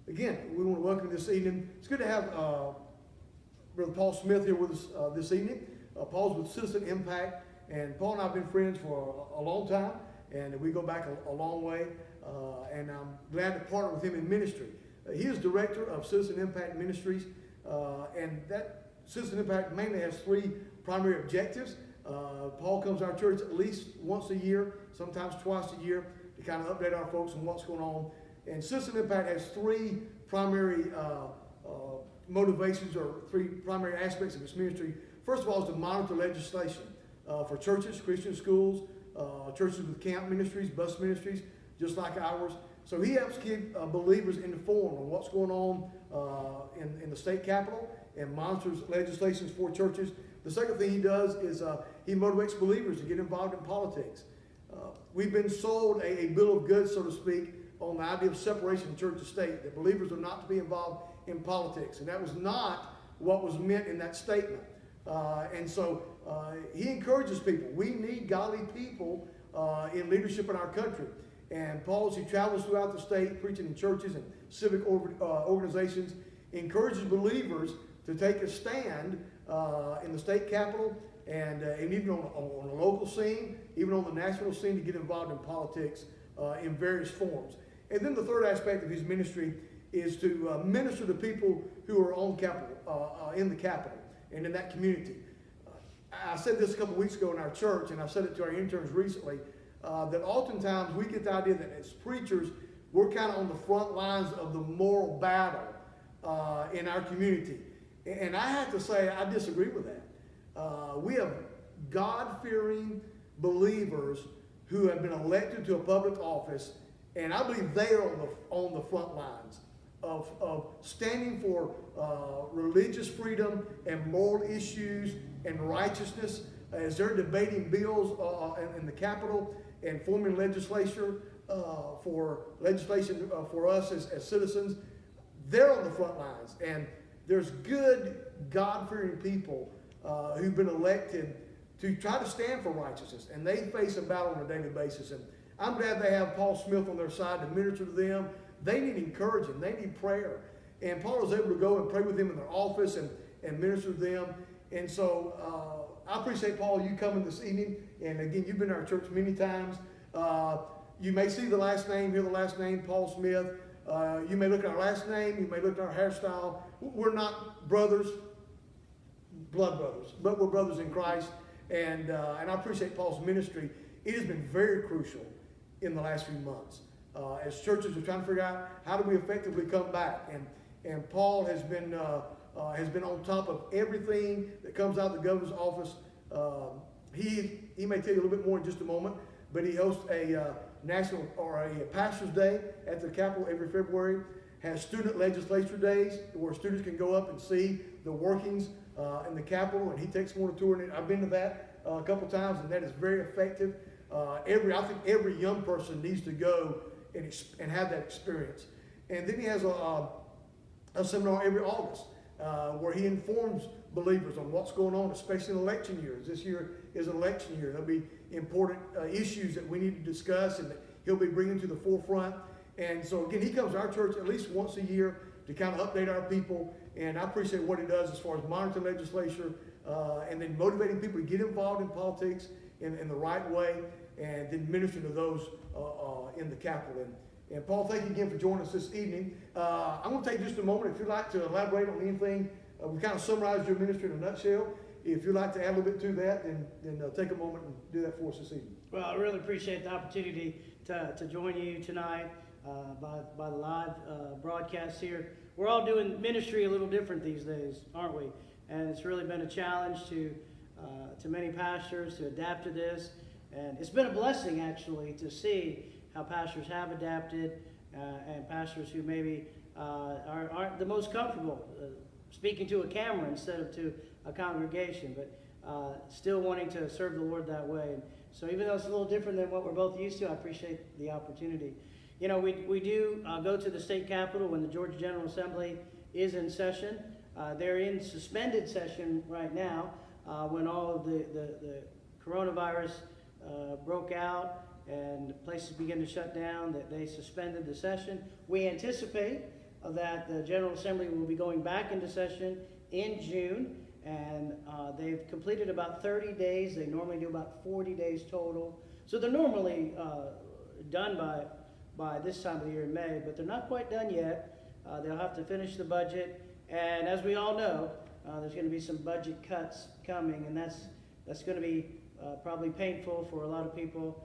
Again, we want to welcome you this evening. It's good to have Brother Paul Smith here with us this evening. Paul's with Citizen Impact, and Paul and I have been friends for a long time, and we go back a long way, and I'm glad to partner with him in ministry. He is director of Citizen Impact Ministries, and that Citizen Impact mainly has three primary objectives. Paul comes to our church at least once a year, sometimes twice a year, to kind of update our folks on what's going on. And Citizen Impact has three primary motivations, or three primary aspects of its ministry. First of all is to monitor legislation for churches, Christian schools, churches with camp ministries, bus ministries, just like ours. So he helps keep believers informed on what's going on in the state capitol, and monitors legislations for churches. The second thing he does is he motivates believers to get involved in politics. We've been sold a bill of goods, so to speak, on the idea of separation of church and state, that believers are not to be involved in politics. And that was not what was meant in that statement. And so he encourages people. We need godly people in leadership in our country. And Paul, as he travels throughout the state, preaching in churches and civic organizations, encourages believers to take a stand in the state capitol and even on the local scene, even on the national scene, to get involved in politics in various forms. And then the third aspect of his ministry is to minister to people who are on Capitol, in the Capitol and in that community. I said this a couple weeks ago in our church, and I've said it to our interns recently, that oftentimes we get the idea that as preachers, we're kind of on the front lines of the moral battle in our community. And I have to say, I disagree with that. We have God-fearing believers who have been elected to a public office, and I believe they are on the front lines of standing for religious freedom and moral issues and righteousness as they're debating bills in the Capitol and forming legislation for us as citizens. They're on the front lines, and there's good, God-fearing people who've been elected to try to stand for righteousness, and they face a battle on a daily basis. And I'm glad they have Paul Smith on their side to minister to them. They need encouragement. They need prayer. And Paul was able to go and pray with them in their office and minister to them. And so I appreciate, Paul, you coming this evening. And again, you've been to our church many times. You may see the last name, hear the last name, Paul Smith. You may look at our last name. You may look at our hairstyle. We're not brothers, blood brothers, but we're brothers in Christ. And I appreciate Paul's ministry. It has been very crucial in the last few months as churches are trying to figure out how do we effectively come back. And Paul has been on top of everything that comes out of the governor's office. He may tell you a little bit more in just a moment, but he hosts a national or a pastor's day at the Capitol every February. Has student legislature days where students can go up and see the workings in the Capitol, and he takes them on a tour. And I've been to that a couple times, and that is very effective. I think every young person needs to go and have that experience. And then he has a seminar every August where he informs believers on what's going on, especially in election years. This year is an election year. There'll be important issues that we need to discuss and that he'll be bringing to the forefront. And so again, he comes to our church at least once a year to kind of update our people. And I appreciate what he does as far as monitoring legislature and then motivating people to get involved in politics in the right way, and then ministering to those in the Capitol. And Paul, thank you again for joining us this evening. I'm going to take just a moment if you'd like to elaborate on anything. We kind of summarized your ministry in a nutshell. If you'd like to add a little bit to that, then take a moment and do that for us this evening. Well, I really appreciate the opportunity to join you tonight by the live broadcast here. We're all doing ministry a little different these days, aren't we? And it's really been a challenge to many pastors to adapt to this. And it's been a blessing, actually, to see how pastors have adapted and pastors who maybe aren't the most comfortable speaking to a camera instead of to a congregation, but still wanting to serve the Lord that way. So even though it's a little different than what we're both used to, I appreciate the opportunity. You know, we do go to the state capitol when the Georgia General Assembly is in session. They're in suspended session right now when all of the coronavirus broke out and places began to shut down, that they suspended the session. We anticipate that the General Assembly will be going back into session in June, and they've completed about 30 days. They normally do about 40 days total. So they're normally done by this time of the year in May, but they're not quite done yet. They'll have to finish the budget, and as we all know, there's going to be some budget cuts coming, and that's going to be probably painful for a lot of people.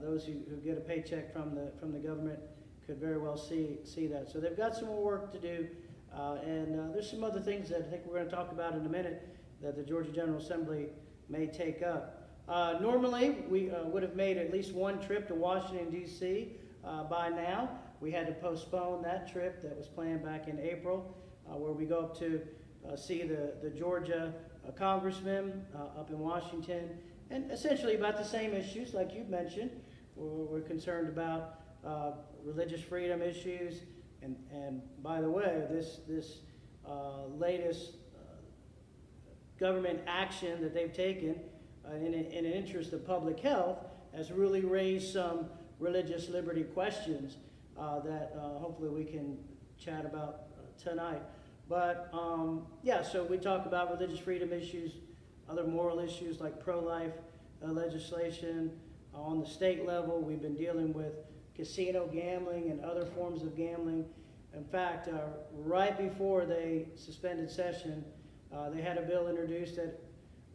Those who get a paycheck from the government could very well see that. So they've got some more work to do, and there's some other things that I think we're going to talk about in a minute that the Georgia General Assembly may take up. Normally, we would have made at least one trip to Washington, D.C. By now. We had to postpone that trip that was planned back in April, where we go up to see the Georgia congressman up in Washington, and essentially about the same issues like you've mentioned. We're concerned about religious freedom issues, and by the way, this latest government action that they've taken in an interest of public health has really raised some religious liberty questions that hopefully we can chat about tonight. But yeah, so we talk about religious freedom issues, other moral issues like pro-life legislation. On the state level, we've been dealing with casino gambling and other forms of gambling. In fact, right before they suspended session, they had a bill introduced that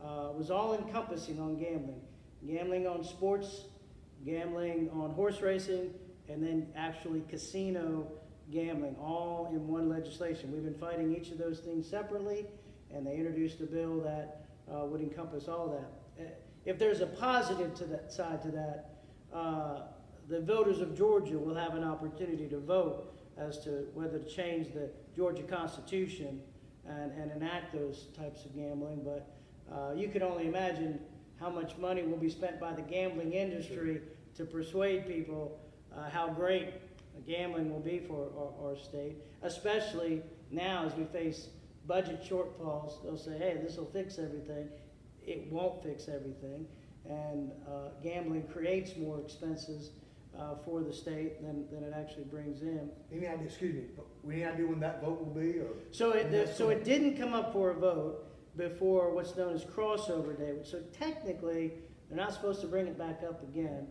was all-encompassing on gambling. Gambling on sports, gambling on horse racing, and then actually casino gambling, all in one legislation. We've been fighting each of those things separately, and they introduced a bill that would encompass all that. If there's a positive to that side to that, the voters of Georgia will have an opportunity to vote as to whether to change the Georgia Constitution and enact those types of gambling. But you can only imagine how much money will be spent by the gambling industry to persuade people how great gambling will be for our state, especially now as we face budget shortfalls. They'll say, hey, this will fix everything. It won't fix everything, and gambling creates more expenses for the state than it actually brings in. Any idea, excuse me, any idea when that vote will be? Or so it didn't come up for a vote before what's known as crossover day. So technically, they're not supposed to bring it back up again.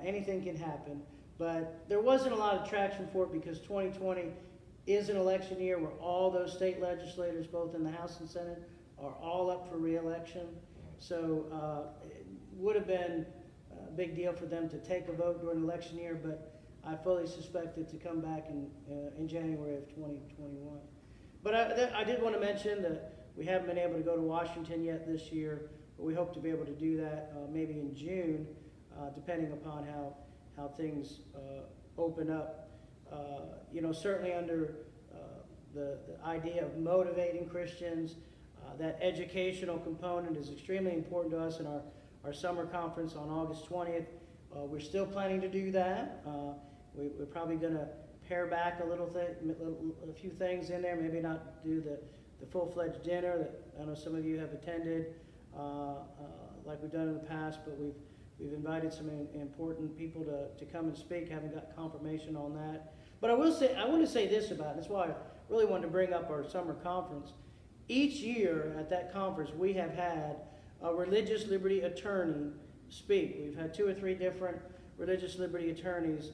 Anything can happen. But there wasn't a lot of traction for it because 2020 is an election year where all those state legislators, both in the House and Senate, are all up for re-election. So it would have been a big deal for them to take a vote during election year, but I fully suspect it to come back in January of 2021. But I did want to mention that we haven't been able to go to Washington yet this year, but we hope to be able to do that maybe in June, depending upon how things open up. Certainly under the idea of motivating Christians, that educational component is extremely important to us in our summer conference on August 20th. We're still planning to do that. We're probably going to pare back a few things in there, maybe not do the full-fledged dinner that I know some of you have attended like we've done in the past, but we've invited some important people to come and speak. Haven't got confirmation on that. But I want to say this about it. That's why I really wanted to bring up our summer conference. Each year at that conference, we have had a religious liberty attorney speak. We've had 2 or 3 different religious liberty attorneys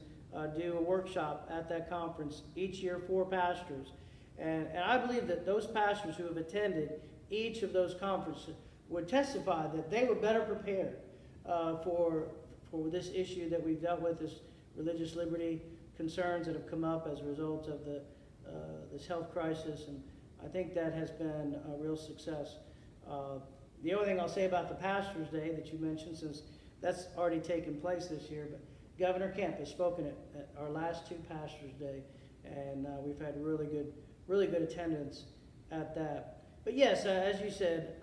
do a workshop at that conference each year for pastors. And I believe that those pastors who have attended each of those conferences would testify that they were better prepared for this issue that we've dealt with, this religious liberty concerns that have come up as a result of this health crisis, and I think that has been a real success. The only thing I'll say about the Pastors' Day that you mentioned, since that's already taken place this year, but Governor Kemp has spoken at our last 2 Pastors' Day, and we've had really good attendance at that. But yes, as you said,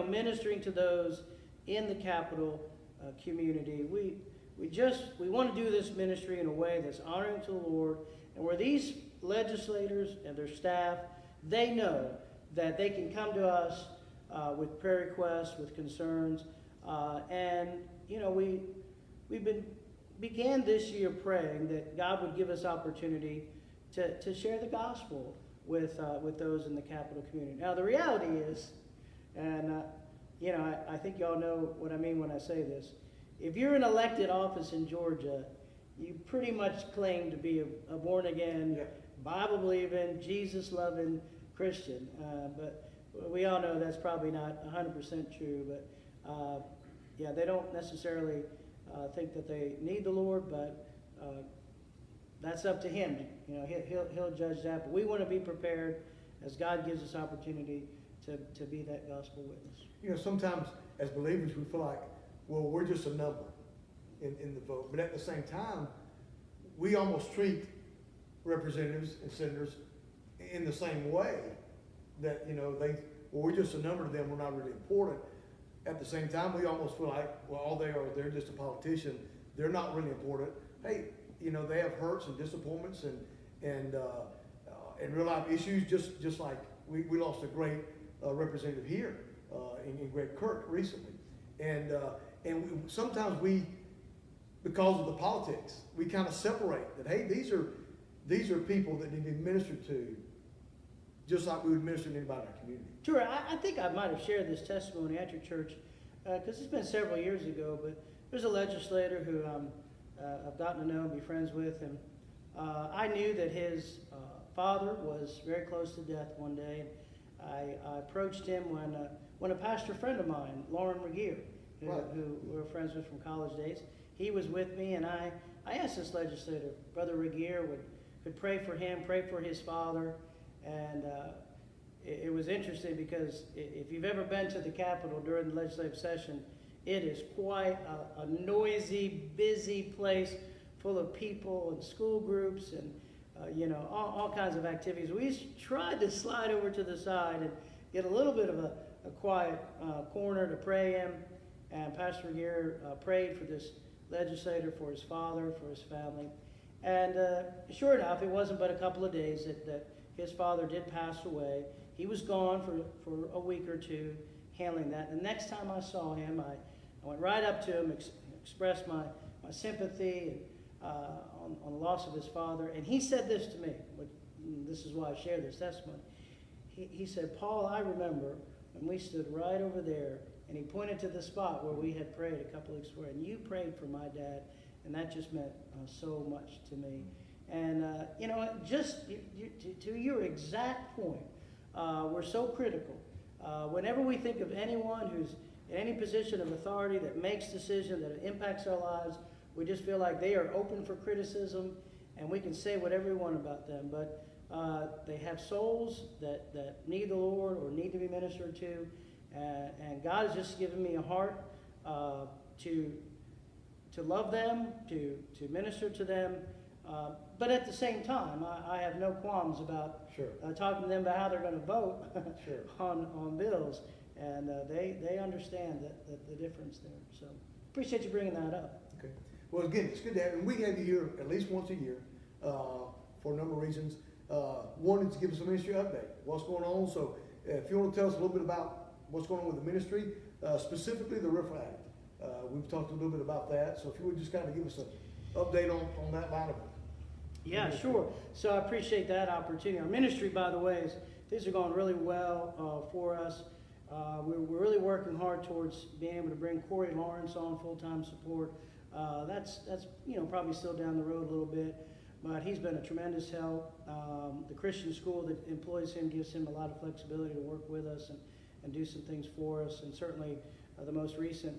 ministering to those in the Capitol community, we want to do this ministry in a way that's honoring to the Lord, and where these legislators and their staff, they know that they can come to us with prayer requests, with concerns, and we began this year praying that God would give us opportunity to share the gospel with those in the Capital community. Now, the reality is, and I think y'all know what I mean when I say this. If you're in elected office in Georgia, you pretty much claim to be a born-again, Yeah. Bible-believing, Jesus-loving Christian. But we all know that's probably not 100% true. But they don't necessarily think that they need the Lord, but that's up to Him. He'll judge that. But we want to be prepared as God gives us opportunity to be that gospel witness. Sometimes as believers we feel like, well, we're just a number in the vote. But at the same time, we almost treat representatives and senators in the same way that, we're just a number to them, we're not really important. At the same time, we almost feel like, well, all they are, they're just a politician. They're not really important. Hey, they have hurts and disappointments and real life issues, just like we lost a great representative here in Greg Kirk recently. Sometimes because of the politics, we kind of separate that, hey, these are people that need to be ministered to, just like we would minister to anybody in our community. Sure, I think I might have shared this testimony at your church, because it's been several years ago, but there's a legislator who I've gotten to know and be friends with, and I knew that his father was very close to death one day. I approached him when a pastor friend of mine, Lauren Regier, who we were friends with from college days, he was with me, and I asked this legislator, Brother Regier, could pray for him, pray for his father, and it was interesting because if you've ever been to the Capitol during the legislative session, it is quite a noisy, busy place full of people and school groups and all kinds of activities. We tried to slide over to the side and get a little bit of a quiet corner to pray in, and Pastor Regier prayed for this legislator, for his father, for his family. And sure enough, it wasn't but a couple of days that his father did pass away. He was gone for a week or two handling that. And the next time I saw him, I went right up to him, expressed my sympathy on the loss of his father. And he said this to me. This is why I share this testimony. He said, Paul, I remember when we stood right over there, and he pointed to the spot where we had prayed a couple weeks before, and you prayed for my dad, and that just meant so much to me. And, to your exact point, we're so critical. Whenever we think of anyone who's in any position of authority that makes decisions, that impacts our lives, we just feel like they are open for criticism, and we can say whatever we want about them. But they have souls that need the Lord or need to be ministered to, and God has just given me a heart to love them, to minister to them. But at the same time, I have no qualms about talking to them about how they're going to vote on bills. And they understand that the difference there. So appreciate you bringing that up. Okay. Well, again, it's good to have you. We have you here at least once a year for a number of reasons. One is to give us a ministry update, what's going on. So if you want to tell us a little bit about what's going on with the ministry, specifically the RIFRA Act. We've talked a little bit about that. So if you would just kind of give us an update on that line of it. Yeah, sure. So I appreciate that opportunity. Our ministry, by the way, things are going really well for us. We're really working hard towards being able to bring Corey Lawrence on full-time support. That's probably still down the road a little bit, but he's been a tremendous help. The Christian school that employs him gives him a lot of flexibility to work with us and do some things for us. And certainly the most recent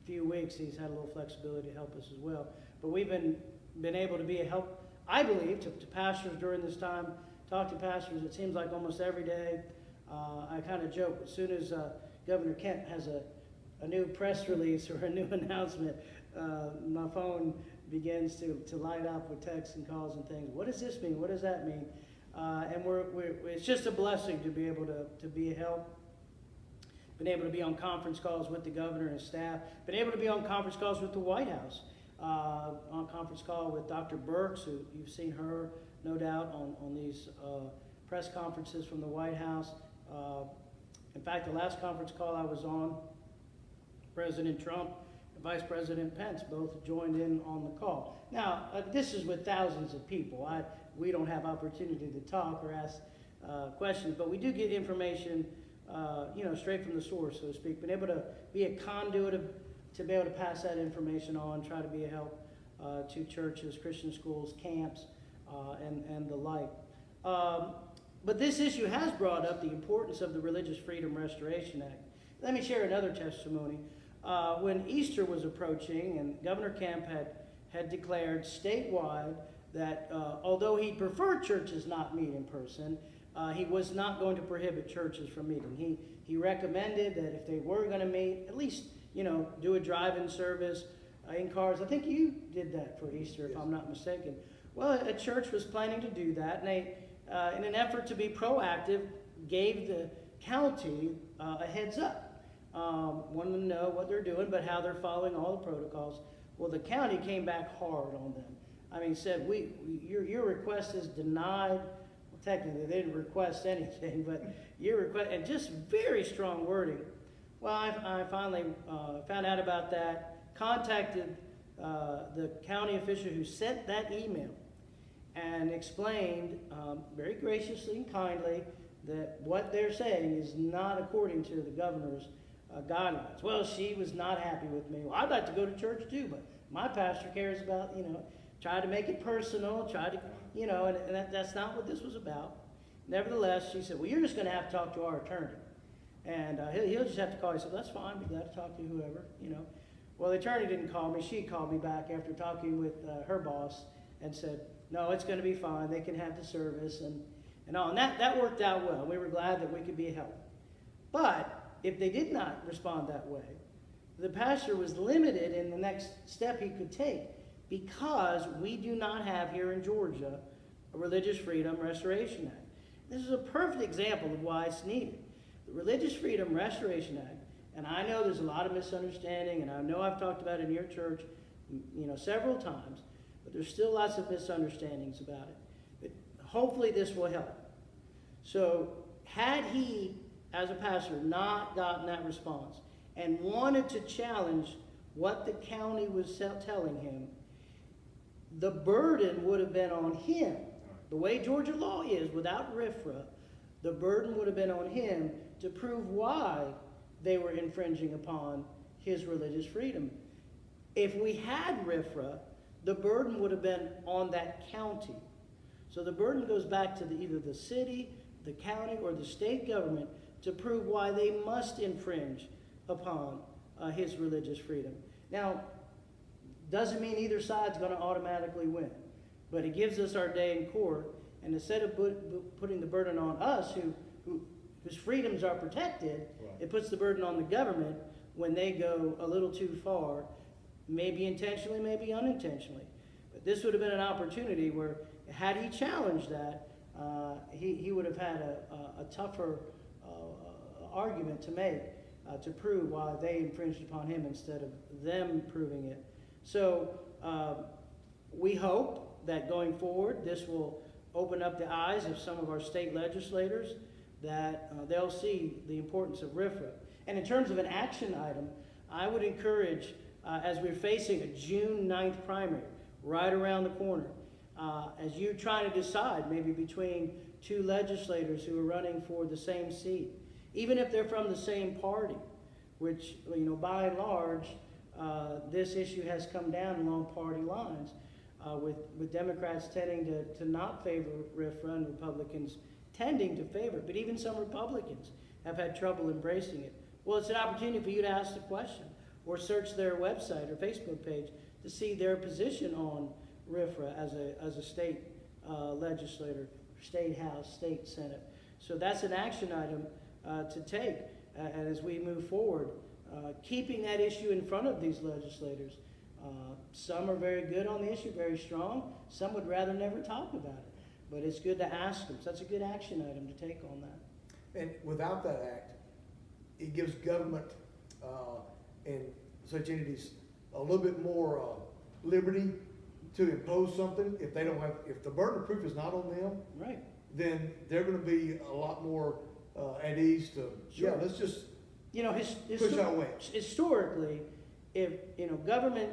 few weeks, he's had a little flexibility to help us as well. But we've been able to be a help, I believe, to pastors during this time. Talk to pastors, it seems like almost every day. I kind of joke, as soon as Governor Kent has a new press release or a new announcement, my phone begins to light up with texts and calls and things. What does this mean? What does that mean? And it's just a blessing to be able to be a help. Been able to be on conference calls with the governor and staff. Been able to be on conference calls with the White House. On conference call with Dr. Birx, who you've seen her, no doubt, on these press conferences from the White House. In fact, the last conference call I was on, President Trump and Vice President Pence both joined in on the call. Now, this is with thousands of people. we don't have opportunity to talk or ask questions, but we do get information, straight from the source, so to speak. Been able to be a conduit to be able to pass that information on, try to be a help to churches, Christian schools, camps, and the like. But this issue has brought up the importance of the Religious Freedom Restoration Act. Let me share another testimony. When Easter was approaching, and Governor Kemp had declared statewide that although he preferred churches not meet in person, he was not going to prohibit churches from meeting. He recommended that if they were going to meet, at least do a drive-in service in cars. I think you did that for Easter, if I'm not mistaken. Well, a church was planning to do that, and they, in an effort to be proactive, gave the county a heads up. Wanted them to know what they're doing, but how they're following all the protocols. Well, the county came back hard on them. I mean, said, your request is denied. Well, technically, they didn't request anything, but your request, and just very strong wording. Well, I finally found out about that, contacted the county official who sent that email, and explained very graciously and kindly that what they're saying is not according to the governor's guidelines. Well, she was not happy with me. Well, I'd like to go to church too, but my pastor cares about, try to make it personal, and that's not what this was about. Nevertheless, she said, well, you're just going to have to talk to our attorney. And he'll just have to call you. I said, that's fine, be glad to talk to whoever, Well, the attorney didn't call me. She called me back after talking with her boss and said, no, it's going to be fine. They can have the service and all. And that worked out well. We were glad that we could be a help. But if they did not respond that way, the pastor was limited in the next step he could take, because we do not have here in Georgia a Religious Freedom Restoration Act. This is a perfect example of why it's needed. The Religious Freedom Restoration Act, and I know there's a lot of misunderstanding, and I know I've talked about it in your church, several times, but there's still lots of misunderstandings about it. But hopefully this will help. So had he, as a pastor, not gotten that response and wanted to challenge what the county was telling him, the burden would have been on him. The way Georgia law is, without RFRA, the burden would have been on him to prove why they were infringing upon his religious freedom. If we had RFRA, the burden would have been on that county. So the burden goes back to either the city, the county, or the state government to prove why they must infringe upon his religious freedom. Now, doesn't mean either side's going to automatically win, but it gives us our day in court, and instead of putting the burden on us whose freedoms are protected, right, it puts the burden on the government when they go a little too far, maybe intentionally, maybe unintentionally. But this would have been an opportunity where, had he challenged that, he would have had a tougher argument to make to prove why they infringed upon him instead of them proving it. So we hope that going forward, this will open up the eyes of some of our state legislators, that they'll see the importance of RFRA. And in terms of an action item, I would encourage, as we're facing a June 9th primary right around the corner, as you're trying to decide maybe between two legislators who are running for the same seat, even if they're from the same party, which, by and large, this issue has come down along party lines, with Democrats tending to not favor RFRA and Republicans tending to favor it. But even some Republicans have had trouble embracing it. Well, it's an opportunity for you to ask the question, or search their website or Facebook page to see their position on RFRA as a state legislator, state house, state senate. So that's an action item to take and as we move forward, keeping that issue in front of these legislators. Some are very good on the issue, very strong. Some would rather never talk about it. But it's good to ask them. So that's a good action item to take on that. And without that act, it gives government and such entities a little bit more liberty to impose something. If they don't have, if the burden of proof is not on them, right, then they're going to be a lot more at ease to, sure, yeah, let's just push our way. Historically, if government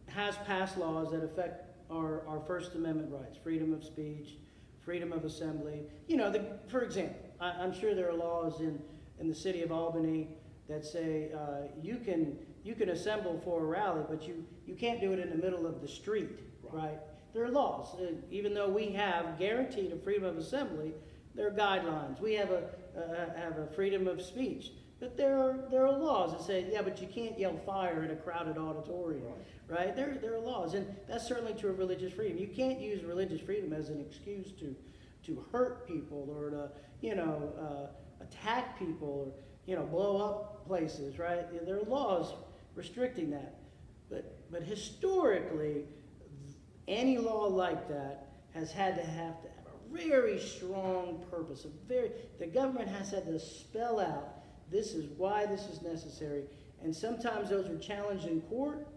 has passed laws that affect our First Amendment rights, freedom of speech, freedom of assembly. You know, for example, I'm sure there are laws in the city of Albany that say you can assemble for a rally, but you can't do it in the middle of the street, right? There are laws. Even though we have guaranteed a freedom of assembly, there are guidelines. We have a freedom of speech. But there are laws that say, yeah, but you can't yell fire in a crowded auditorium, right? There are laws, and that's certainly true of religious freedom. You can't use religious freedom as an excuse to hurt people or to, attack people or, blow up places, right? There are laws restricting that. But historically, any law like that has had to have a very strong purpose. The government has had to spell out, this is why this is necessary. And sometimes those are challenged in court,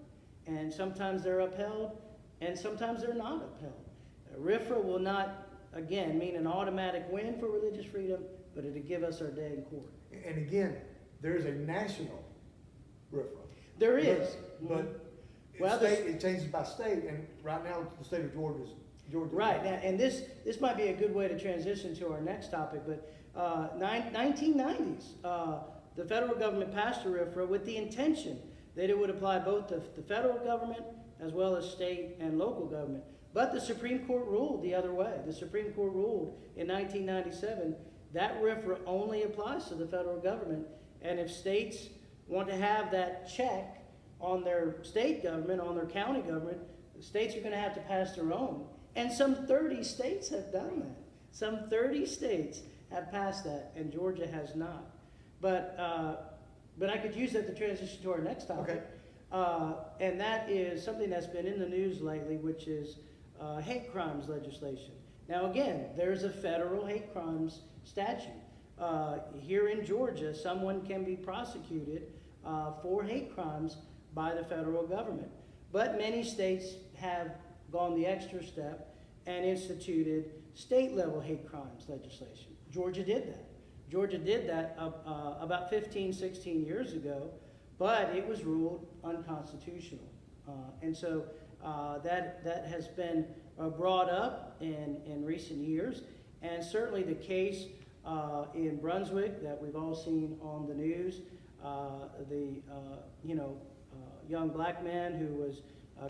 and sometimes they're upheld, and sometimes they're not upheld. RFRA will not, again, mean an automatic win for religious freedom, but it'll give us our day in court. And again, there is a national RFRA. There is. But Well, it changes by state, and right now the state of Georgia is Georgia. Right, now, and this might be a good way to transition to our next topic, but 1990s, the federal government passed a RFRA with the intention that it would apply both to the federal government as well as state and local government. But the Supreme Court ruled the other way. The Supreme Court ruled in 1997 that RFRA only applies to the federal government, and if states want to have that check on their state government, on their county government, the states are going to have to pass their own. And some 30 states have done that. Some 30 states have passed that, and Georgia has not. But I could use that to transition to our next topic. Okay. And that is something that's been in the news lately, which is hate crimes legislation. Now again, there's a federal hate crimes statute. Here in Georgia, someone can be prosecuted for hate crimes by the federal government. But many states have gone the extra step and instituted state-level hate crimes legislation. Georgia did that. Georgia did that about 15, 16 years ago, but it was ruled unconstitutional. And so that has been brought up in recent years, and certainly the case in Brunswick that we've all seen on the news, the young black man who was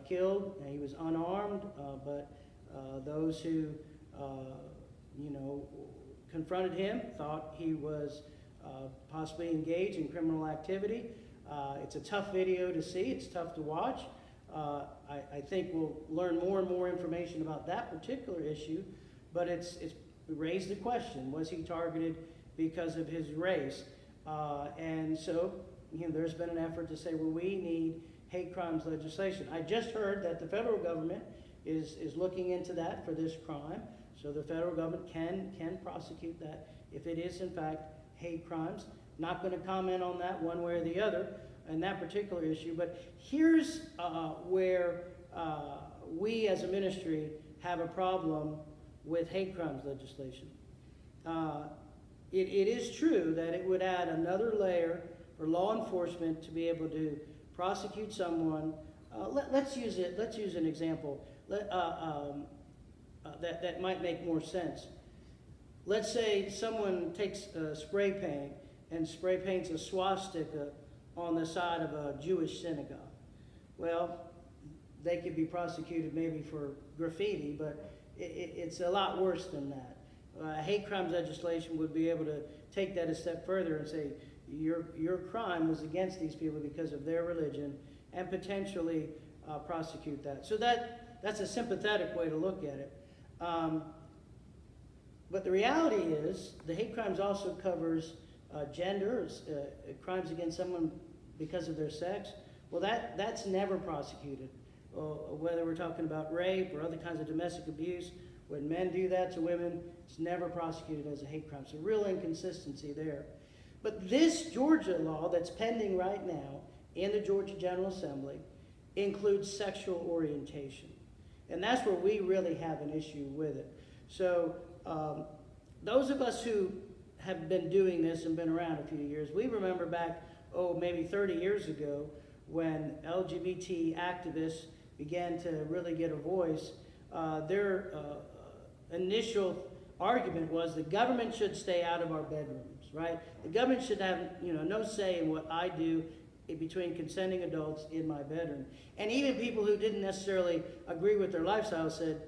killed, and he was unarmed, but those who confronted him thought he was possibly engaged in criminal activity. It's a tough video to see. It's tough to watch. I think we'll learn more and more information about that particular issue, but it's raised the question, was he targeted because of his race? And so there's been an effort to say, well, we need hate crimes legislation. I just heard that the federal government is looking into that for this crime. So the federal government can prosecute that if it is in fact hate crimes. Not going to comment on that one way or the other in that particular issue, but here's where we as a ministry have a problem with hate crimes legislation. It is true that it would add another layer for law enforcement to be able to prosecute someone. Let's use an example that might make more sense. Let's say someone takes spray paint and spray paints a swastika on the side of a Jewish synagogue. Well, they could be prosecuted maybe for graffiti, but it's a lot worse than that. Hate crimes legislation would be able to take that a step further and say your crime was against these people because of their religion, and potentially prosecute that. So that's a sympathetic way to look at it. But the reality is the hate crimes also covers gender, crimes against someone because of their sex. Well, that's never prosecuted. Whether we're talking about rape or other kinds of domestic abuse, when men do that to women, it's never prosecuted as a hate crime. So real inconsistency there. But this Georgia law that's pending right now in the Georgia General Assembly includes sexual orientation. And that's where we really have an issue with it. So those of us who have been doing this and been around a few years, we remember back, maybe 30 years ago, when LGBT activists began to really get a voice, their initial argument was the government should stay out of our bedrooms, right? The government should have, no say in what I do between consenting adults in my bedroom. And even people who didn't necessarily agree with their lifestyle said,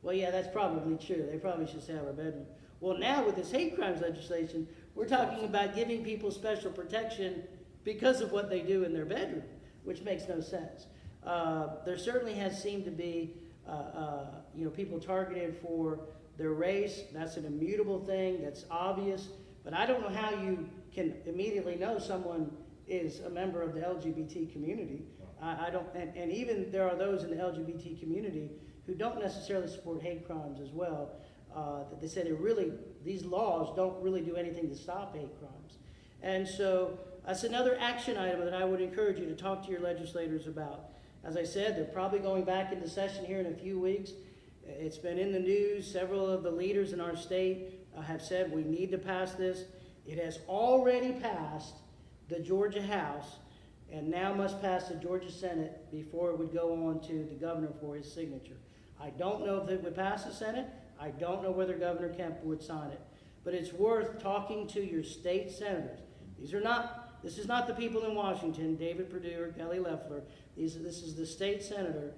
well, yeah, that's probably true. They probably should stay out of our bedroom. Well, now with this hate crimes legislation, we're talking about giving people special protection because of what they do in their bedroom, which makes no sense. There certainly has seemed to be, people targeted for their race. That's an immutable thing. That's obvious. But I don't know how you can immediately know someone is a member of the LGBT community. I don't, and even there are those in the LGBT community who don't necessarily support hate crimes as well. That they say these laws don't really do anything to stop hate crimes. And so that's another action item that I would encourage you to talk to your legislators about. As I said, they're probably going back into session here in a few weeks. It's been in the news. Several of the leaders in our state have said we need to pass this. It has already passed the Georgia House and now must pass the Georgia Senate before it would go on to the governor for his signature. I don't know if it would pass the Senate. I don't know whether Governor Kemp would sign it. But it's worth talking to your state senators. This is not the people in Washington, David Perdue or Kelly Loeffler. This is the state senator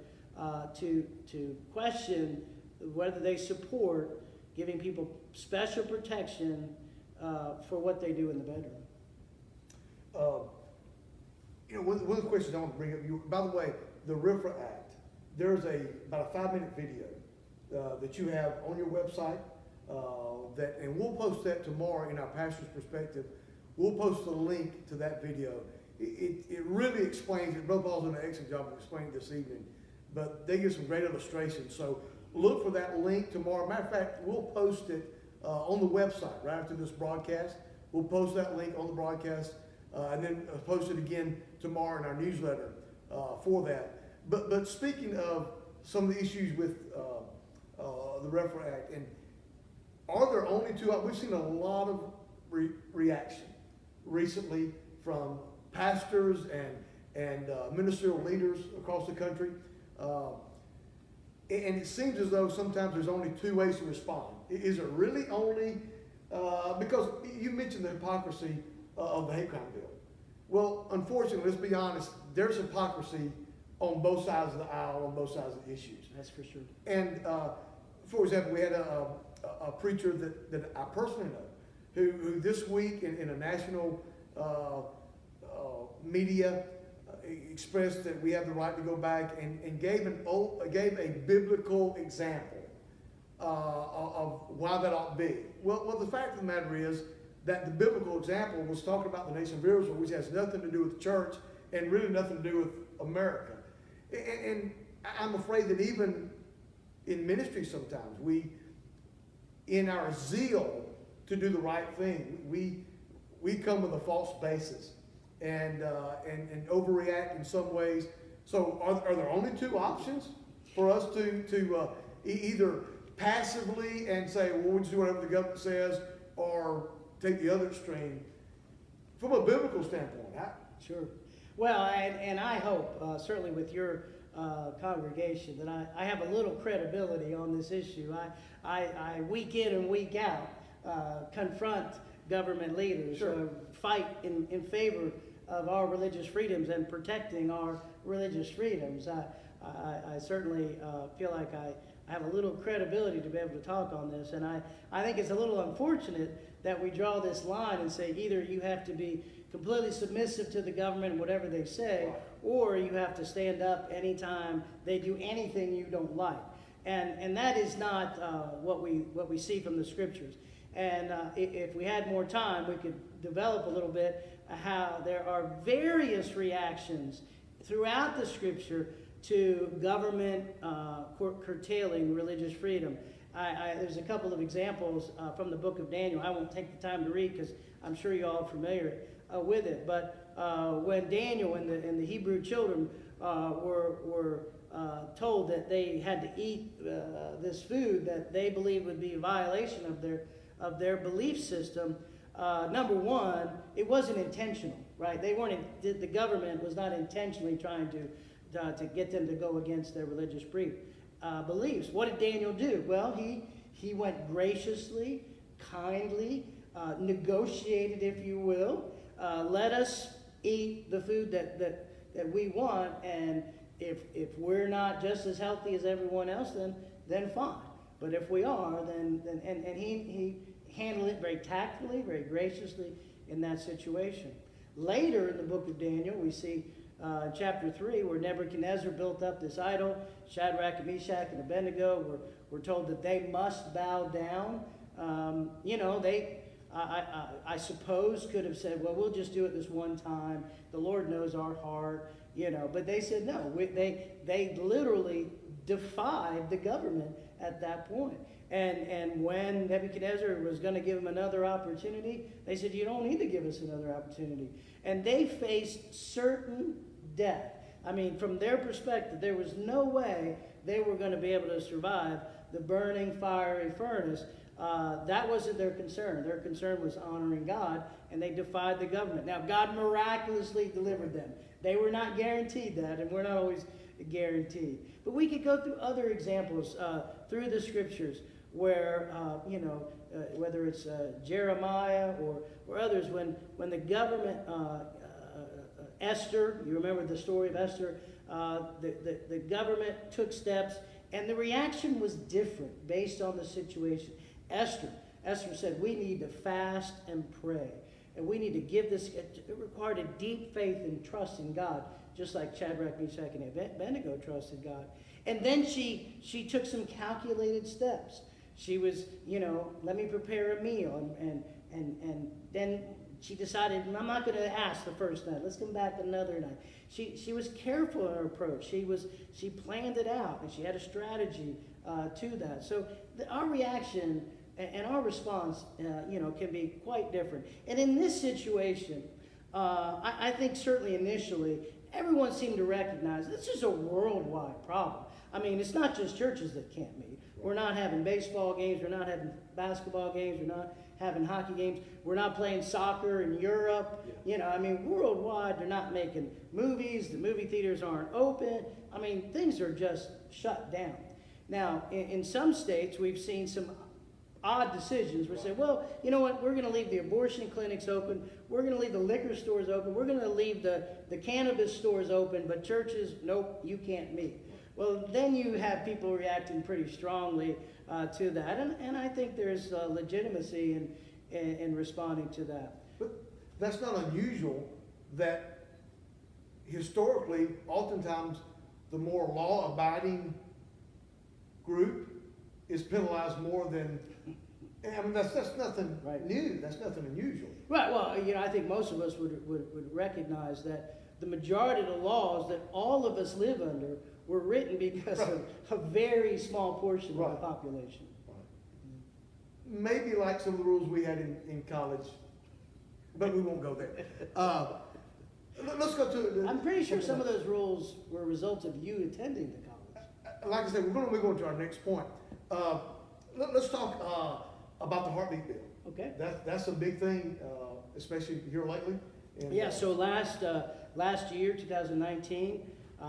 to question whether they support giving people special protection for what they do in the bedroom. One of the questions I want to bring up, by the way, the RFRA Act, there's about a 5-minute video that you have on your website, and we'll post that tomorrow in our Pastor's Perspective. We'll post the link to that video. It really explains it. Brother Paul's done an excellent job of explaining this evening, but they give some great illustrations. So look for that link tomorrow. Matter of fact, we'll post it on the website right after this broadcast. We'll post that link on the broadcast and then post it again tomorrow in our newsletter for that. But speaking of some of the issues with the RFRA Act, and are there only two? We've seen a lot of reaction recently from pastors and ministerial leaders across the country. And it seems as though sometimes there's only two ways to respond. Is it really only, because you mentioned the hypocrisy of the hate crime bill. Well, unfortunately, let's be honest, there's hypocrisy on both sides of the aisle, on both sides of the issues. That's for sure. And for example, we had a preacher that I personally know who this week in a national media expressed that we have the right to go back and gave a biblical example of why that ought to be. Well, the fact of the matter is that the biblical example was talking about the nation of Israel, which has nothing to do with the church and really nothing to do with America. And I'm afraid that even in ministry sometimes, in our zeal to do the right thing, we come with a false basis and overreact in some ways. So are there only two options for us to either passively and say, well, we'll just do whatever the government says, or take the other extreme from a biblical standpoint? Sure. Well, and I hope, certainly with your congregation, that I have a little credibility on this issue. I week in and week out, confront government leaders, sure, fight in favor of our religious freedoms and protecting our religious freedoms. I certainly feel like I have a little credibility to be able to talk on this, and I think it's a little unfortunate that we draw this line and say either you have to be completely submissive to the government, whatever they say, or you have to stand up anytime they do anything you don't like. And that is not what we see from the scriptures. And if we had more time, we could develop a little bit how there are various reactions throughout the scripture to government curtailing religious freedom. There's a couple of examples from the book of Daniel. I won't take the time to read because I'm sure you're all familiar with it. But when Daniel and the Hebrew children were told that they had to eat this food that they believed would be a violation of their belief system, number one, it wasn't intentional, right? The government was not intentionally trying to to get them to go against their religious beliefs. What did Daniel do? Well, he went graciously, kindly, negotiated, if you will. Let us eat the food that we want, and if we're not just as healthy as everyone else, then fine. But if we are, then he handled it very tactfully, very graciously in that situation. Later in the book of Daniel, we see chapter 3 where Nebuchadnezzar built up this idol. Shadrach, Meshach, and Abednego were told that they must bow down. I suppose could have said, well, we'll just do it this one time. The Lord knows our heart, But they said no. They literally defied the government at that point. And when Nebuchadnezzar was going to give them another opportunity, they said, you don't need to give us another opportunity. And they faced certain death. I mean, from their perspective, there was no way they were going to be able to survive the burning fiery furnace. That wasn't their concern. Their concern was honoring God, and they defied the government. Now, God miraculously delivered them. They were not guaranteed that, and we're not always guaranteed. But we could go through other examples through the scriptures where, whether it's Jeremiah or others, when the government, Esther, you remember the story of Esther, the government took steps, and the reaction was different based on the situation. Esther said, we need to fast and pray. And we need to give this, it required a deep faith and trust in God, just like Shadrach, Meshach, and Abednego trusted God. And then she took some calculated steps. She was, let me prepare a meal. And then she decided, I'm not going to ask the first night. Let's come back another night. She was careful in her approach. She planned it out, and she had a strategy to that. So our reaction and our response, can be quite different. And in this situation, I think certainly initially, everyone seemed to recognize this is a worldwide problem. I mean, it's not just churches that can't meet. We're not having baseball games. We're not having basketball games. We're not having hockey games. We're not playing soccer in Europe. Yeah. Worldwide, they're not making movies. The movie theaters aren't open. Things are just shut down. Now, in some states, we've seen some odd decisions. We say, well, you know what? We're going to leave the abortion clinics open. We're going to leave the liquor stores open. We're going to leave the cannabis stores open, but churches, nope, you can't meet. Well, then you have people reacting pretty strongly to that, and I think there's legitimacy in responding to that. But that's not unusual that historically, oftentimes, the more law-abiding group is penalized more than, that's nothing new. That's nothing unusual. Right. Well, I think most of us would recognize that the majority of the laws that all of us live under were written because of a very small portion of the population. Right. Maybe like some of the rules we had in college, but we won't go there. Let's go to. I'm pretty sure some of those rules were a result of you attending the college. Like I said, we're going to move on to our next point. Let's talk about the heartbeat bill. Okay. That's a big thing, especially here lately. And, yeah. So last year, 2019,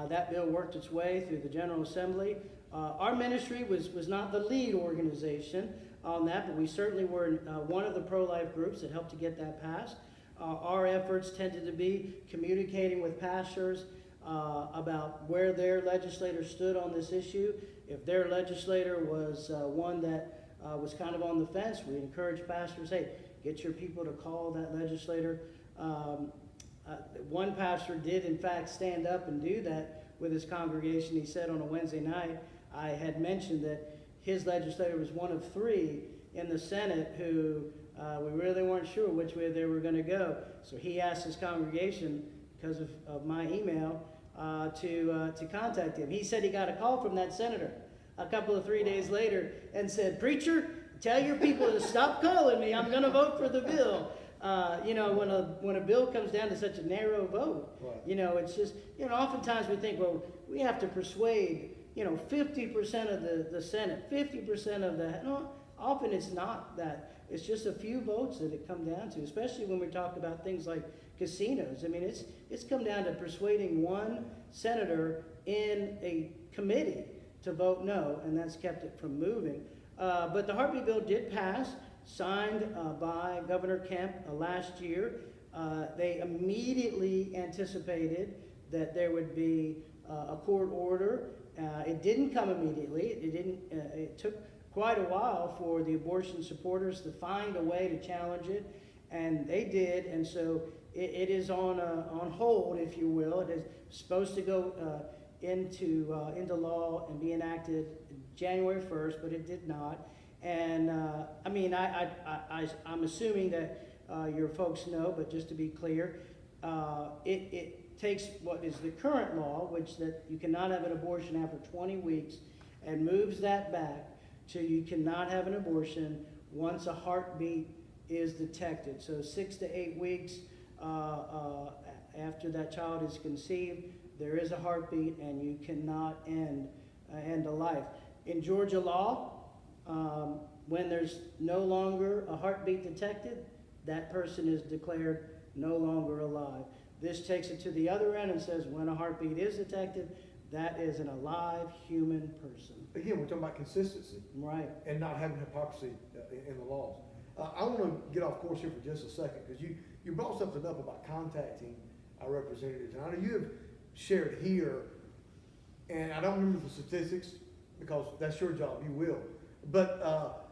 that bill worked its way through the General Assembly. Our ministry was not the lead organization on that, but we certainly were one of the pro-life groups that helped to get that passed. Our efforts tended to be communicating with pastors about where their legislator stood on this issue. If their legislator was one that was kind of on the fence, we encourage pastors, hey, get your people to call that legislator. One pastor did, in fact, stand up and do that with his congregation. He said on a Wednesday night, I had mentioned that his legislator was one of 3 in the Senate who we really weren't sure which way they were going to go. So he asked his congregation, because of my email, to contact him. He said he got a call from that senator a couple of 3 days later and said, preacher, tell your people to stop calling me. I'm going to vote for the bill. When a bill comes down to such a narrow vote, it's just, oftentimes we think, well, we have to persuade, 50% of the Senate, 50% of the, no, often it's not that. It's just a few votes that it come down to, especially when we talk about things like casinos. I mean, it's come down to persuading one senator in a committee to vote no, and that's kept it from moving. But the heartbeat bill did pass, signed by Governor Kemp last year. They immediately anticipated that there would be a court order. It didn't come immediately. It took quite a while for the abortion supporters to find a way to challenge it, and they did. And so it is on hold, if you will. It is supposed to go into law and be enacted January 1st, but it did not. And I mean, I'm assuming that your folks know, but just to be clear, it takes what is the current law, which that you cannot have an abortion after 20 weeks, and moves that back to you cannot have an abortion once a heartbeat is detected. So 6 to 8 weeks after that child is conceived, there is a heartbeat, and you cannot end a life. In Georgia law, when there's no longer a heartbeat detected, that person is declared no longer alive. This takes it to the other end and says when a heartbeat is detected, that is an alive human person. Again, we're talking about consistency. Right. And not having hypocrisy in the laws. I want to get off course here for just a second, because you brought something up about contacting our representatives. And I know you have shared here, and I don't remember the statistics because that's your job, you will. But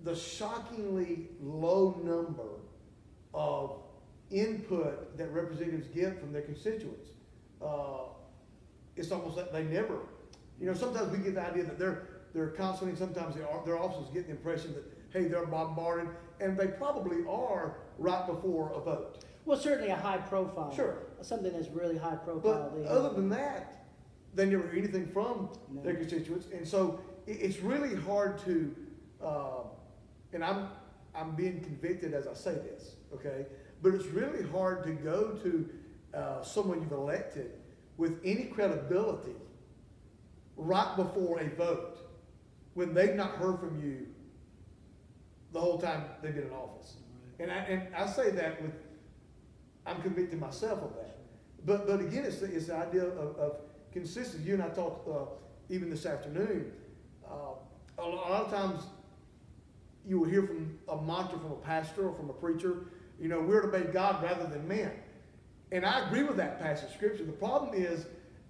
the shockingly low number of input that representatives get from their constituents. It's almost like they never, sometimes we get the idea that they're constantly, sometimes their officers get the impression that, hey, they're bombarded, and they probably are right before a vote. Well, certainly a high profile. Sure. Something that's really high profile. But other than that, they never hear anything from their constituents. And so it's really hard to, and I'm being convicted as I say this, okay? But it's really hard to go to someone you've elected with any credibility right before a vote when they've not heard from you the whole time they've been in office. Right. And I say that I'm convicting myself of that. But again, it's the idea of consistency. You and I talked even this afternoon. A lot of times you will hear from a mantra from a pastor or from a preacher, we're to obey God rather than men. And I agree with that passage of scripture. The problem is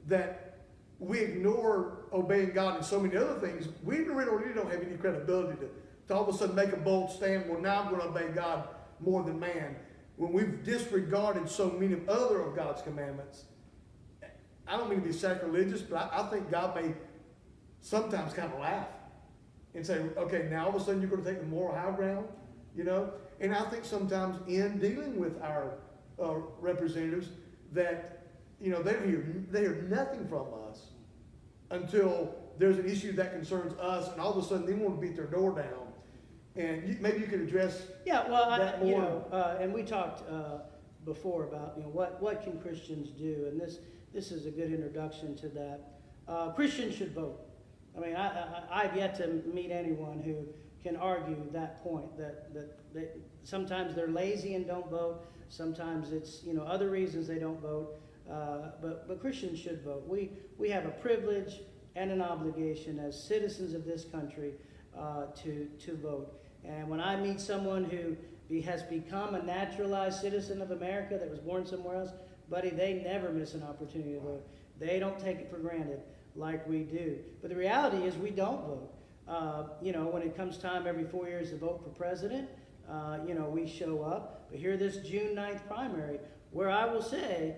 that we ignore obeying God in so many other things. We really don't have any credibility to all of a sudden make a bold stand, well, now I'm going to obey God more than man. When we've disregarded so many other of God's commandments, I don't mean to be sacrilegious, but I think God may sometimes kind of laugh and say, okay, now all of a sudden you're going to take the moral high ground, And I think sometimes in dealing with our representatives that, they hear nothing from us until there's an issue that concerns us, and all of a sudden they want to beat their door down. And maybe you could address that more. And we talked before about what can Christians do, and this is a good introduction to that. Christians should vote. I mean, I've yet to meet anyone who can argue that point that sometimes they're lazy and don't vote. Sometimes it's other reasons they don't vote. But Christians should vote. We have a privilege and an obligation as citizens of this country to vote. And when I meet someone who has become a naturalized citizen of America that was born somewhere else, buddy, they never miss an opportunity to vote. They don't take it for granted like we do. But the reality is we don't vote. When it comes time every 4 years to vote for president, we show up. But here this June 9th primary, where I will say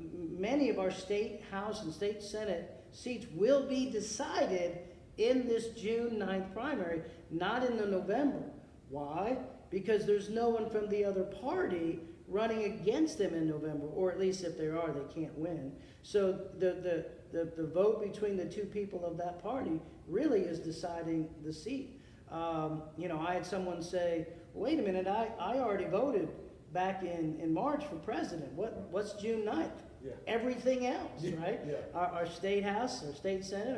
many of our state House and state Senate seats will be decided in this June 9th primary, not in the November. Why? Because there's no one from the other party running against them in November, or at least if there are, they can't win. So the vote between the two people of that party really is deciding the seat. I had someone say, wait a minute, I already voted back in March for president. What's June 9th? Yeah. Everything else, right? Yeah. Our state House, our state Senate,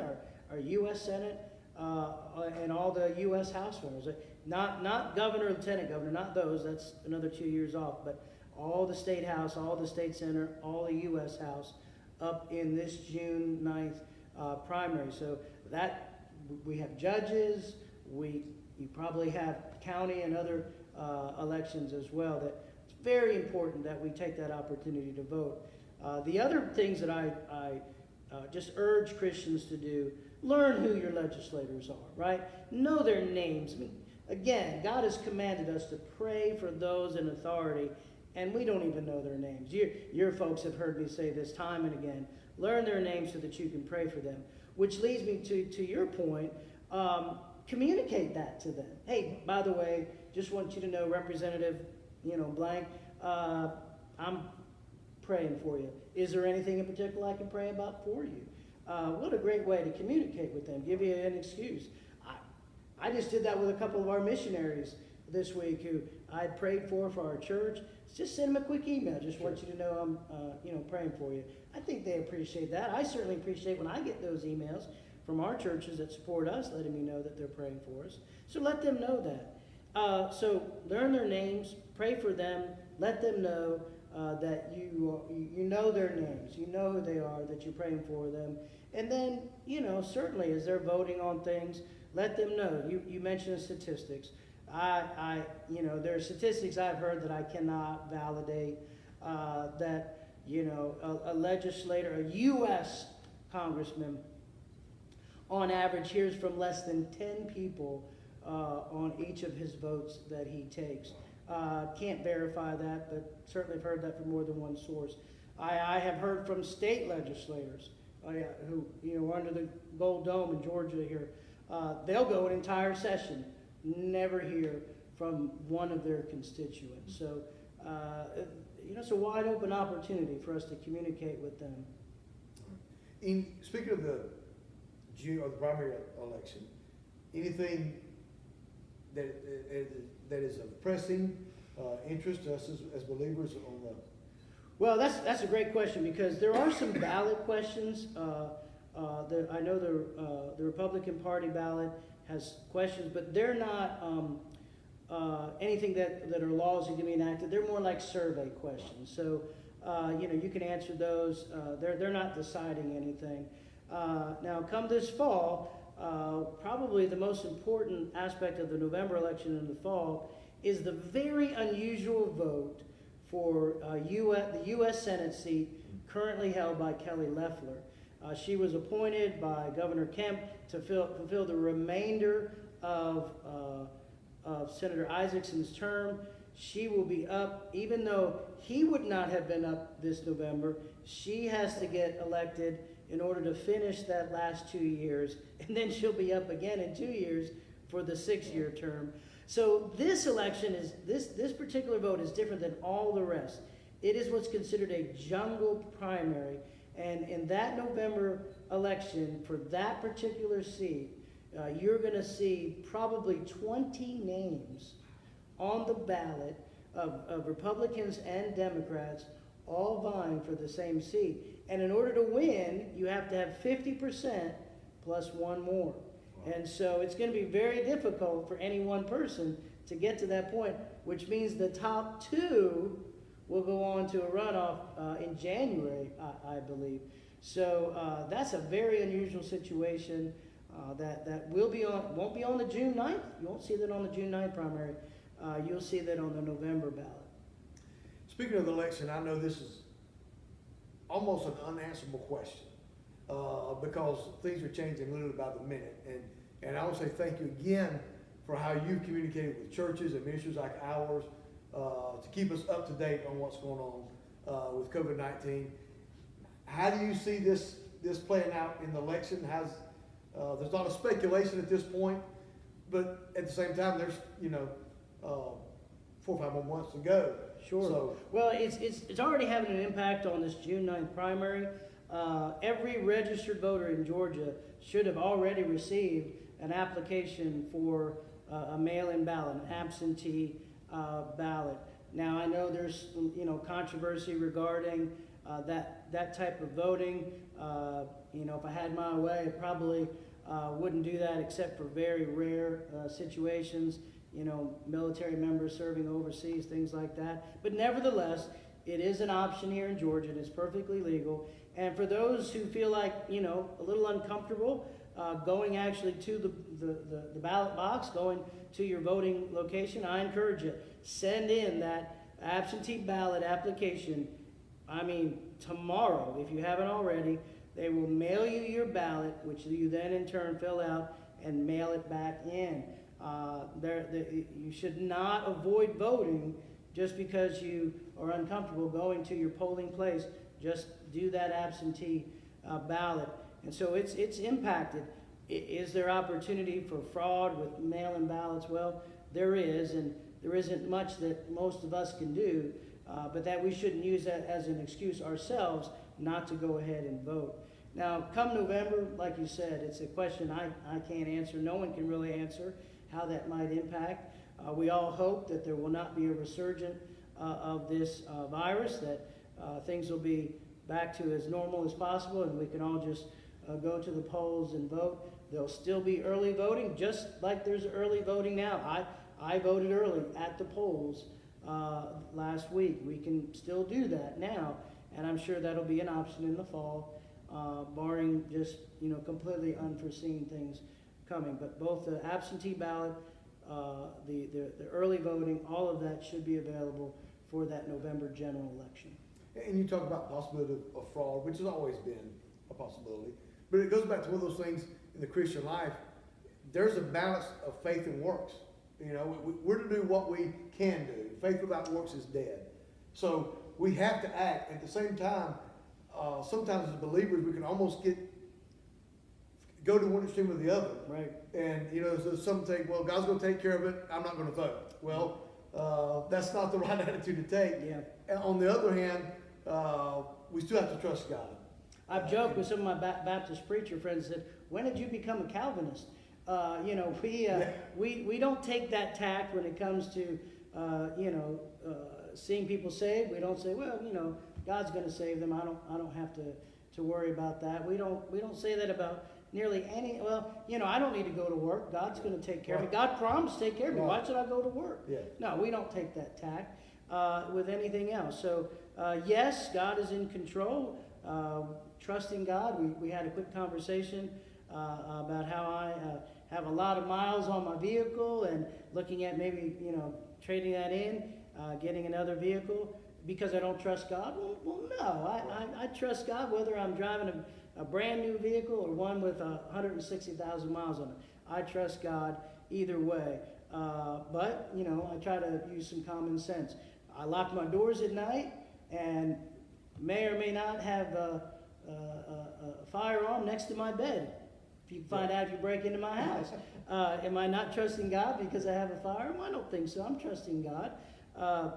our U.S. Senate, and all the U.S. House members. not governor, lieutenant governor, not those, that's another 2 years off, but all the state house, all the state center, all the U.S. House up in this June 9th primary. So that, we have judges, you probably have county and other elections as well. That it's very important that we take that opportunity to vote. The other things that I just urge Christians to do: learn who your legislators are, right? Know their names. I mean, again, God has commanded us to pray for those in authority, and we don't even know their names. Your folks have heard me say this time and again. Learn their names so that you can pray for them. Which leads me to your point. Communicate that to them. Hey, by the way, just want you to know, Representative, blank, I'm praying for you. Is there anything in particular I can pray about for you? What a great way to communicate with them, give you an excuse. I just did that with a couple of our missionaries this week who I prayed for our church. Just send them a quick email. Just want you to know I'm praying for you. I think they appreciate that. I certainly appreciate when I get those emails from our churches that support us, letting me know that they're praying for us. So let them know that. So learn their names, pray for them, let them know that you know their names, you know who they are, that you're praying for them. And then, certainly as they're voting on things, let them know. You mentioned statistics. There are statistics I've heard that I cannot validate, that, a legislator, a U.S. congressman, on average hears from less than 10 people on each of his votes that he takes. Can't verify that, but certainly have heard that from more than one source. I have heard from state legislators who are under the Gold Dome in Georgia here. They'll go an entire session, never hear from one of their constituents. So, it's a wide open opportunity for us to communicate with them. Speaking of the June or the primary election, anything that is of pressing interest to us as believers on the? Well, that's a great question, because there are some ballot questions. I know the Republican Party ballot has questions, but they're not anything that are laws that can be enacted. They're more like survey questions. So you can answer those. They're not deciding anything. Now, come this fall, probably the most important aspect of the November election in the fall is the very unusual vote for the U.S. Senate seat currently held by Kelly Loeffler. She was appointed by Governor Kemp to fulfill the remainder of Senator Isaacson's term. She will be up, even though he would not have been up this November, she has to get elected in order to finish that last 2 years, and then she'll be up again in 2 years for the 6-year term. So this election is, this particular vote is different than all the rest. It is what's considered a jungle primary, and in that November election, for that particular seat, you're going to see probably 20 names on the ballot of Republicans and Democrats all vying for the same seat. And in order to win, you have to have 50% plus one more. Wow. And so it's going to be very difficult for any one person to get to that point, which means the top two will go on to a runoff in January, I believe. So that's a very unusual situation that won't be on the June 9th. You won't see that on the June 9th primary. You'll see that on the November ballot. Speaking of the election, I know this is almost an unanswerable question because things are changing literally by the minute. And I want to say thank you again for how you've communicated with churches and ministries like ours to keep us up to date on what's going on with COVID-19. How do you see this playing out in the election? There's a lot of speculation at this point, but at the same time, there's 4 or 5 more months to go. Sure. So, well, it's already having an impact on this June 9th primary. Every registered voter in Georgia should have already received an application for a mail-in ballot, an absentee ballot. Now, I know there's controversy regarding that type of voting. If I had my way, I probably wouldn't do that except for very rare situations. military members serving overseas, things like that. But nevertheless, it is an option here in Georgia. It is perfectly legal. And for those who feel like, a little uncomfortable going actually to the ballot box, going to your voting location, I encourage you, send in that absentee ballot application. Tomorrow, if you haven't already. They will mail you your ballot, which you then in turn fill out and mail it back in. You should not avoid voting just because you are uncomfortable going to your polling place. Just do that absentee ballot. And so it's impacted. Is there opportunity for fraud with mail-in ballots? Well, there is, and there isn't much that most of us can do, but that we shouldn't use that as an excuse ourselves not to go ahead and vote. Now, come November, like you said, it's a question I can't answer. No one can really answer how that might impact. We all hope that there will not be a resurgence of this virus, that things will be back to as normal as possible, and we can all just go to the polls and vote. There'll still be early voting, just like there's early voting now. I voted early at the polls last week. We can still do that now, and I'm sure that'll be an option in the fall, barring just completely unforeseen things coming. But both the absentee ballot, the early voting, all of that should be available for that November general election. And you talk about the possibility of fraud, which has always been a possibility. But it goes back to one of those things in the Christian life. There's a balance of faith and works. We're to do what we can do. Faith without works is dead. So we have to act. At the same time, sometimes as believers, we can almost go to one extreme or the other. Right. And, so some think, well, God's going to take care of it. I'm not going to vote. Well, that's not the right attitude to take. Yeah. And on the other hand, we still have to trust God. I've joked with some of my Baptist preacher friends that, when did you become a Calvinist? We don't take that tact when it comes to, seeing people saved. We don't say, well, God's going to save them. I don't have to worry about that. We don't say that about nearly any. Well, I don't need to go to work. God's going to take care of me. God promised to take care of me. Why should I go to work? Yeah. No, we don't take that tact with anything else. So yes, God is in control. Trusting God. We had a quick conversation about how I have a lot of miles on my vehicle and looking at maybe trading that in, getting another vehicle because I don't trust God. Well, no, I trust God whether I'm driving a brand new vehicle or one with 160,000 miles on it. I trust God either way. But I try to use some common sense. I lock my doors at night and may or may not have a firearm next to my bed. If you find out if you break into my house. Am I not trusting God because I have a firearm? I don't think so. I'm trusting God.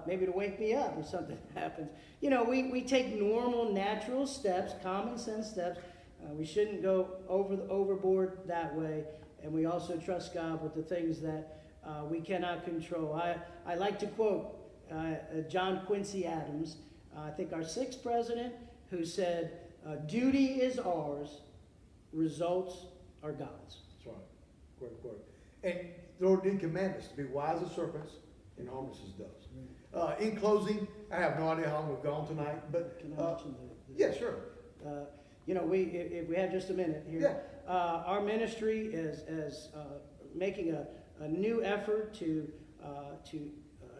Maybe to wake me up if something happens. We take normal, natural steps, common sense steps. We shouldn't go overboard that way. And we also trust God with the things that we cannot control. I like to quote John Quincy Adams, I think our 6th president, who said, duty is ours, results are God's. That's right. Great quote. And the Lord did command us to be wise as serpents and harmless as doves. In closing, I have no idea how long we've gone tonight, but Can I mention yeah, sure. if we have just a minute here, our ministry is making a new effort to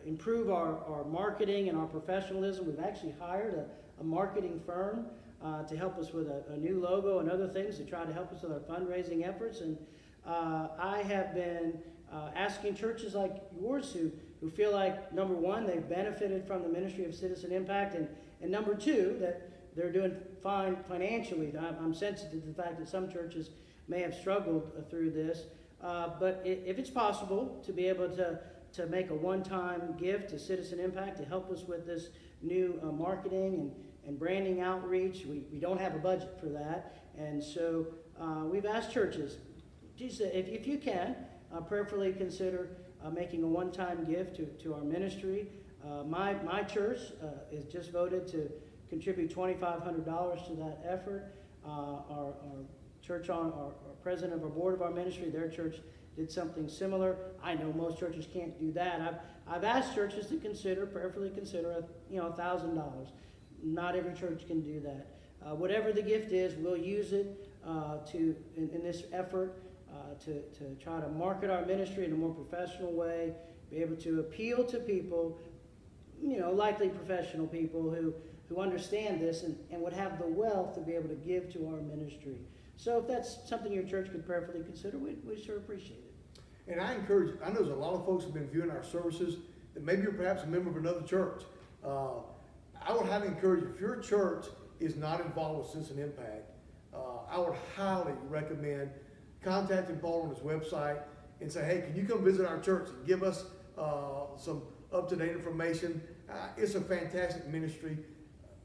improve our marketing and our professionalism. We've actually hired a marketing firm to help us with a new logo and other things to try to help us with our fundraising efforts. And I have been asking churches like yours who feel like, number one, they've benefited from the ministry of Citizen Impact, and number two, that they're doing fine financially. I'm sensitive to the fact that some churches may have struggled through this. But if it's possible to be able to make a one-time gift to Citizen Impact to help us with this new marketing and branding outreach, we don't have a budget for that. And so we've asked churches, geez, if you can, prayerfully consider making a one-time gift to our ministry. My church is just voted to contribute $2,500 to that effort. Our church, our president of our board of our ministry, their church did something similar. I know most churches can't do that. I've asked churches to prayerfully consider, $1,000. Not every church can do that. Whatever the gift is, we'll use it in this effort to try to market our ministry in a more professional way, be able to appeal to people, likely professional people who understand this and would have the wealth to be able to give to our ministry. So if that's something your church could prayerfully consider, we'd sure appreciate it. And I know there's a lot of folks who have been viewing our services that maybe you're perhaps a member of another church. I would highly encourage you, if your church is not involved with Citizen Impact, I would highly recommend contacting Paul on his website and say, hey, can you come visit our church and give us some up-to-date information? It's a fantastic ministry,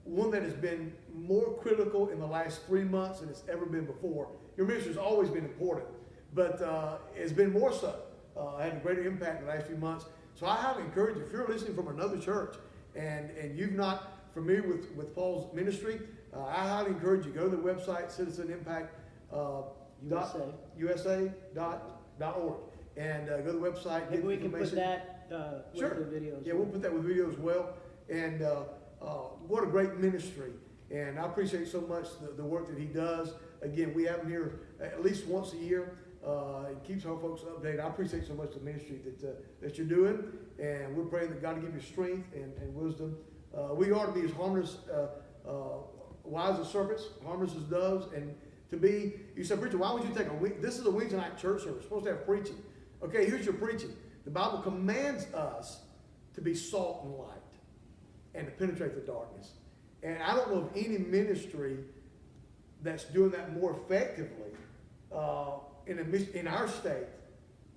one that has been more critical in the last 3 months than it's ever been before. Your ministry has always been important, but it's been more so. Had a greater impact in the last few months. So I highly encourage you, if you're listening from another church and you're not familiar with Paul's ministry, I highly encourage you, go to the website, citizenimpact.usa.org, and go to the website. Maybe we can put that Sure. with the videos. Yeah, we'll put that with video as well. And what a great ministry. And I appreciate so much the work that he does. Again, we have him here at least once a year. It keeps our folks updated. I appreciate so much the ministry that you're doing. And we're praying that God will give you strength and wisdom. We are to be as harmless, wise as serpents, harmless as doves. And to be, you said, preacher, why would you take a week? This is a Wednesday night church service. We're supposed to have preaching. Okay, here's your preaching. The Bible commands us to be salt and light and to penetrate the darkness. And I don't know of any ministry that's doing that more effectively in our state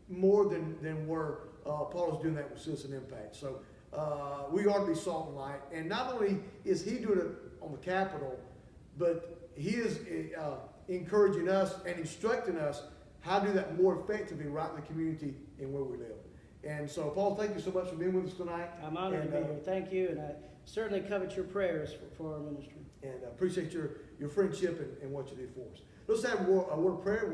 more than where Paul is doing that with Citizen Impact. So we ought to be salt and light. And not only is he doing it on the Capitol, but he is encouraging us and instructing us how to do that more effectively right in the community and where we live. And so, Paul, thank you so much for being with us tonight. I'm honored to be here. Thank you, and I certainly covet your prayers for our ministry. And I appreciate your friendship and what you do for us. Let's have a word of prayer.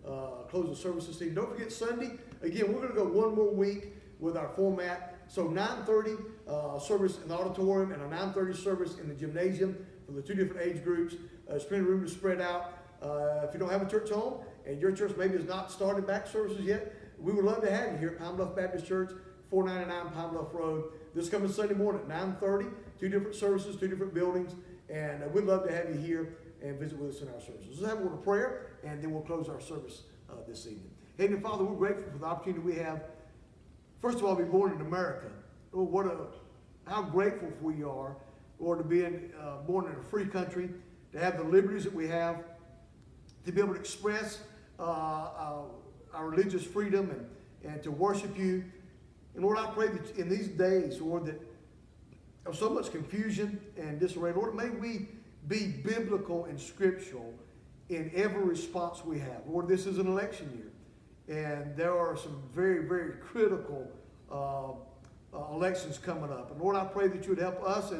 We'll close the service this evening. Don't forget Sunday. Again, we're going to go one more week with our format. So 9:30 service in the auditorium and a 9:30 service in the gymnasium for the two different age groups. There's plenty of room to spread out. If you don't have a church home and your church maybe has not started back services yet, we would love to have you here at Pine Bluff Baptist Church, 499 Pine Bluff Road. This coming Sunday morning at 9:30, two different services, two different buildings, and we'd love to have you here and visit with us in our services. Let's have a word of prayer, and then we'll close our service this evening. Heavenly Father, we're grateful for the opportunity we have, first of all, to be born in America. Lord, how grateful we are, Lord, to be born in a free country, to have the liberties that we have, to be able to express our religious freedom and to worship you. And Lord, I pray that in these days, Lord, that of so much confusion and disarray, Lord, may we be biblical and scriptural in every response we have. Lord, this is an election year, and there are some very, very critical elections coming up. And Lord, I pray that you would help us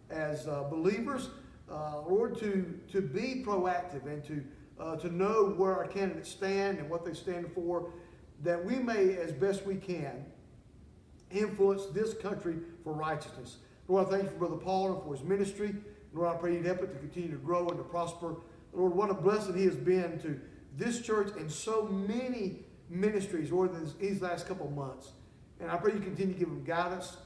as believers, Lord, to be proactive and to know where our candidates stand and what they stand for, that we may, as best we can, influence this country for righteousness. Lord, I thank you for Brother Paul and for his ministry. Lord, I pray you'd help it to continue to grow and to prosper. Lord, what a blessing he has been to this church and so many ministries, Lord, these last couple of months. And I pray you continue to give him guidance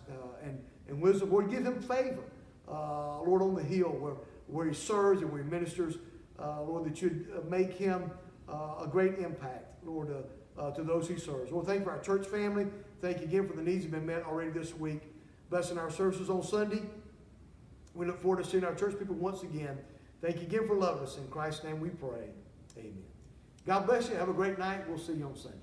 and wisdom. Lord, give him favor, Lord, on the hill where he serves and where he ministers. Lord, that you'd make him a great impact, Lord, to those he serves. Lord, thank you for our church family. Thank you again for the needs that have been met already this week. Blessing our services on Sunday. We look forward to seeing our church people once again. Thank you again for loving us. In Christ's name we pray. Amen. God bless you. Have a great night. We'll see you on Sunday.